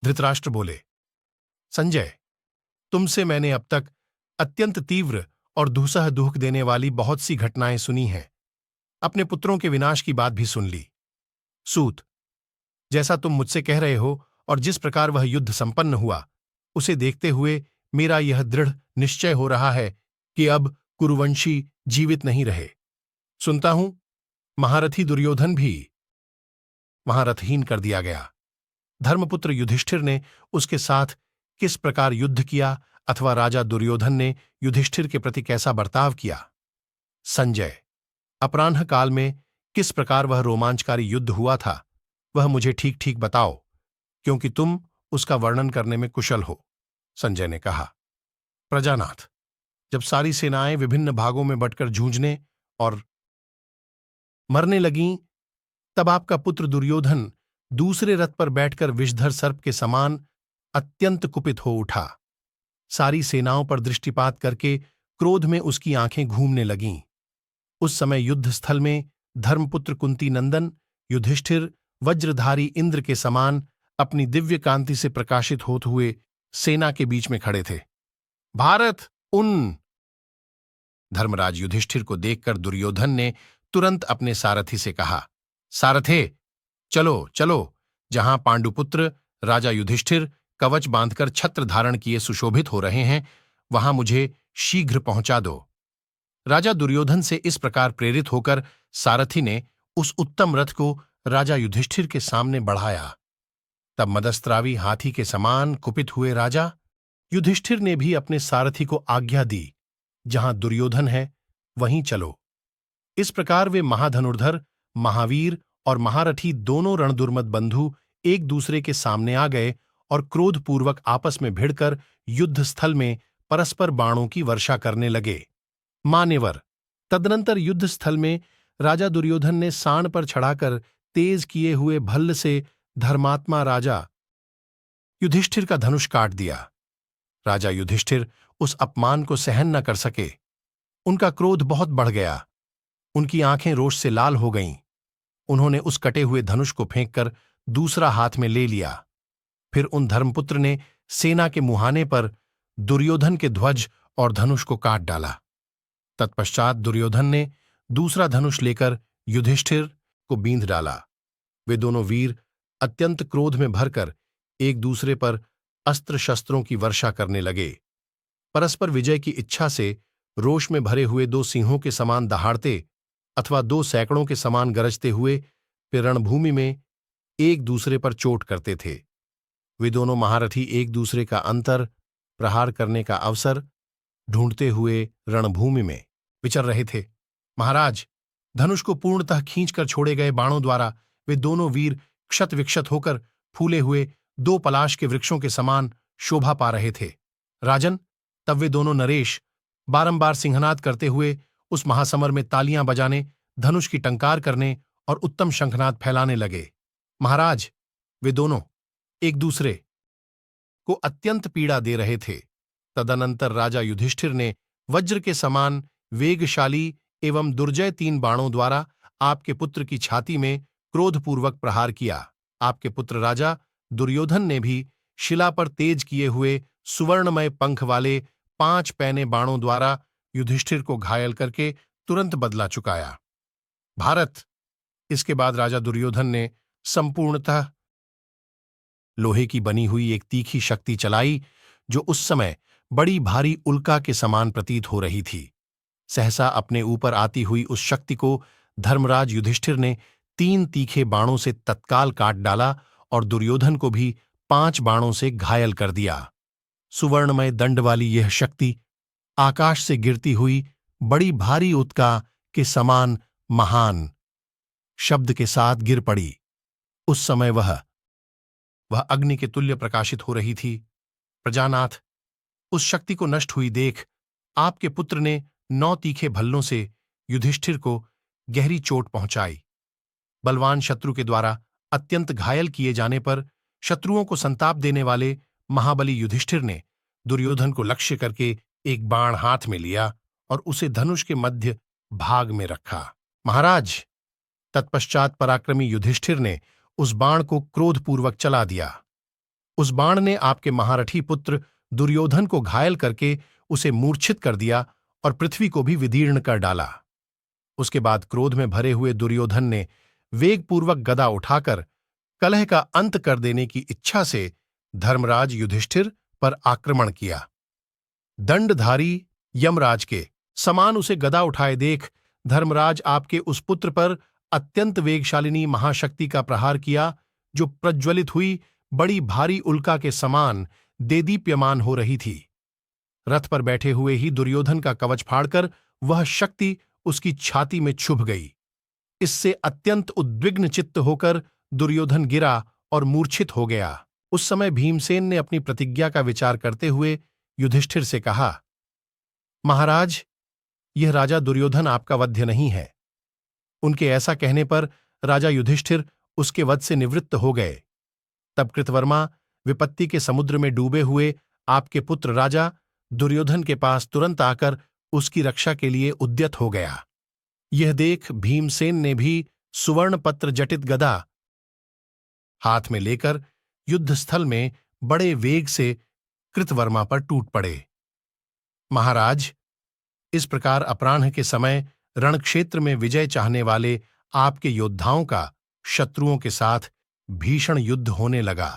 धृतराष्ट्र बोले, संजय, तुमसे मैंने अब तक अत्यंत तीव्र और दुस्सह दुख देने वाली बहुत सी घटनाएं सुनी हैं। अपने पुत्रों के विनाश की बात भी सुन ली। सूत, जैसा तुम मुझसे कह रहे हो और जिस प्रकार वह युद्ध संपन्न हुआ, उसे देखते हुए मेरा यह दृढ़ निश्चय हो रहा है कि अब कुरुवंशी जीवित नहीं रहे। सुनता हूं महारथी दुर्योधन भी वहां रथहीन कर दिया गया। धर्मपुत्र युधिष्ठिर ने उसके साथ किस प्रकार युद्ध किया अथवा राजा दुर्योधन ने युधिष्ठिर के प्रति कैसा बर्ताव किया? संजय, अपराह्न काल में किस प्रकार वह रोमांचकारी युद्ध हुआ था, वह मुझे ठीक ठीक बताओ, क्योंकि तुम उसका वर्णन करने में कुशल हो। संजय ने कहा, प्रजानाथ, जब सारी सेनाएं विभिन्न भागों में बंटकर जूझने और मरने लगीं, तब आपका पुत्र दुर्योधन दूसरे रथ पर बैठकर विषधर सर्प के समान अत्यंत कुपित हो उठा। सारी सेनाओं पर दृष्टिपात करके क्रोध में उसकी आंखें घूमने लगीं। उस समय युद्ध स्थल में धर्मपुत्र कुंती नंदन युधिष्ठिर वज्रधारी इंद्र के समान अपनी दिव्य कांति से प्रकाशित होते हुए सेना के बीच में खड़े थे। भारत उन धर्मराज युधिष्ठिर को देखकर दुर्योधन ने तुरंत अपने सारथी से कहा, सारथे, चलो चलो, जहां पांडुपुत्र राजा युधिष्ठिर कवच बांधकर छत्र धारण किए सुशोभित हो रहे हैं, वहां मुझे शीघ्र पहुंचा दो। राजा दुर्योधन से इस प्रकार प्रेरित होकर सारथी ने उस उत्तम रथ को राजा युधिष्ठिर के सामने बढ़ाया। तब मदस्त्रावी हाथी के समान कुपित हुए राजा युधिष्ठिर ने भी अपने सारथी को आज्ञा दी, जहां दुर्योधन है वहीं चलो। इस प्रकार वे महाधनुर्धर, महावीर और महारथी दोनों रणदुर्मद बंधु एक दूसरे के सामने आ गए और क्रोधपूर्वक आपस में भिड़कर युद्ध स्थल में परस्पर बाणों की वर्षा करने लगे। मान्यवर, तदनंतर युद्ध स्थल में राजा दुर्योधन ने सांड पर चढ़ाकर तेज किए हुए भल्ल से धर्मात्मा राजा युधिष्ठिर का धनुष काट दिया। राजा युधिष्ठिर उस अपमान को सहन न कर सके। उनका क्रोध बहुत बढ़ गया। उनकी आंखें रोष से लाल हो गईं। उन्होंने उस कटे हुए धनुष को फेंककर दूसरा हाथ में ले लिया। फिर उन धर्मपुत्र ने सेना के मुहाने पर दुर्योधन के ध्वज और धनुष को काट डाला। तत्पश्चात दुर्योधन ने दूसरा धनुष लेकर युधिष्ठिर को बींध डाला। वे दोनों वीर अत्यंत क्रोध में भरकर एक दूसरे पर अस्त्र शस्त्रों की वर्षा करने लगे। परस्पर विजय की इच्छा से रोष में भरे हुए दो सिंहों के समान दहाड़ते अथवा दो सैकड़ों के समान गरजते हुए वे रणभूमि में एक दूसरे पर चोट करते थे। वे दोनों महारथी एक दूसरे का अंतर प्रहार करने का अवसर ढूंढते हुए रणभूमि में विचर रहे थे। महाराज, धनुष को पूर्णतः खींचकर छोड़े गए बाणों द्वारा वे दोनों वीर क्षत विक्षत होकर फूले हुए दो पलाश के वृक्षों के समान शोभा पा रहे थे। राजन, तब वे दोनों नरेश बारंबार सिंहनाद करते हुए उस महासमर में तालियां बजाने, धनुष की टंकार करने और उत्तम शंखनाद फैलाने लगे। महाराज, वे दोनों एक दूसरे को अत्यंत पीड़ा दे रहे थे। तदनंतर राजा युधिष्ठिर ने वज्र के समान वेगशाली एवं दुर्जय 3 बाणों द्वारा आपके पुत्र की छाती में क्रोधपूर्वक प्रहार किया। आपके पुत्र राजा दुर्योधन ने भी शिला पर तेज किए हुए सुवर्णमय पंख वाले 5 पैने बाणों द्वारा युधिष्ठिर को घायल करके तुरंत बदला चुकाया। भारत, इसके बाद राजा दुर्योधन ने संपूर्णतः लोहे की बनी हुई एक तीखी शक्ति चलाई, जो उस समय बड़ी भारी उल्का के समान प्रतीत हो रही थी। सहसा अपने ऊपर आती हुई उस शक्ति को धर्मराज युधिष्ठिर ने 3 तीखे बाणों से तत्काल काट डाला और दुर्योधन को भी 5 बाणों से घायल कर दिया। सुवर्णमय दंड वाली यह शक्ति आकाश से गिरती हुई बड़ी भारी उत्का के समान महान शब्द के साथ गिर पड़ी। उस समय वह अग्नि के तुल्य प्रकाशित हो रही थी। प्रजानाथ, उस शक्ति को नष्ट हुई देख आपके पुत्र ने 9 तीखे भल्लों से युधिष्ठिर को गहरी चोट पहुंचाई। बलवान शत्रु के द्वारा अत्यंत घायल किए जाने पर शत्रुओं को संताप देने वाले महाबली युधिष्ठिर ने दुर्योधन को लक्ष्य करके एक बाण हाथ में लिया और उसे धनुष के मध्य भाग में रखा। महाराज, तत्पश्चात पराक्रमी युधिष्ठिर ने उस बाण को क्रोधपूर्वक चला दिया। उस बाण ने आपके महारथी पुत्र दुर्योधन को घायल करके उसे मूर्छित कर दिया और पृथ्वी को भी विदीर्ण कर डाला। उसके बाद क्रोध में भरे हुए दुर्योधन ने वेगपूर्वक गदा उठाकर कलह का अंत कर देने की इच्छा से धर्मराज युधिष्ठिर पर आक्रमण किया। दंडधारी यमराज के समान उसे गदा उठाए देख धर्मराज आपके उस पुत्र पर अत्यंत वेगशालिनी महाशक्ति का प्रहार किया, जो प्रज्वलित हुई बड़ी भारी उल्का के समान देदीप्यमान हो रही थी। रथ पर बैठे हुए ही दुर्योधन का कवच फाड़कर वह शक्ति उसकी छाती में छुभ गई। इससे अत्यंत उद्विग्न चित्त होकर दुर्योधन गिरा और मूर्छित हो गया। उस समय भीमसेन ने अपनी प्रतिज्ञा का विचार करते हुए युधिष्ठिर से कहा, महाराज, यह राजा दुर्योधन आपका वध्य नहीं है। उनके ऐसा कहने पर राजा युधिष्ठिर उसके वध से निवृत्त हो गए। तब कृतवर्मा विपत्ति के समुद्र में डूबे हुए आपके पुत्र राजा दुर्योधन के पास तुरंत आकर उसकी रक्षा के लिए उद्यत हो गया। यह देख भीमसेन ने भी सुवर्ण पत्र जटित गदा हाथ में लेकर युद्धस्थल में बड़े वेग से कृतवर्मा पर टूट पड़े। महाराज, इस प्रकार अपराह्न के समय रणक्षेत्र में विजय चाहने वाले आपके योद्धाओं का शत्रुओं के साथ भीषण युद्ध होने लगा।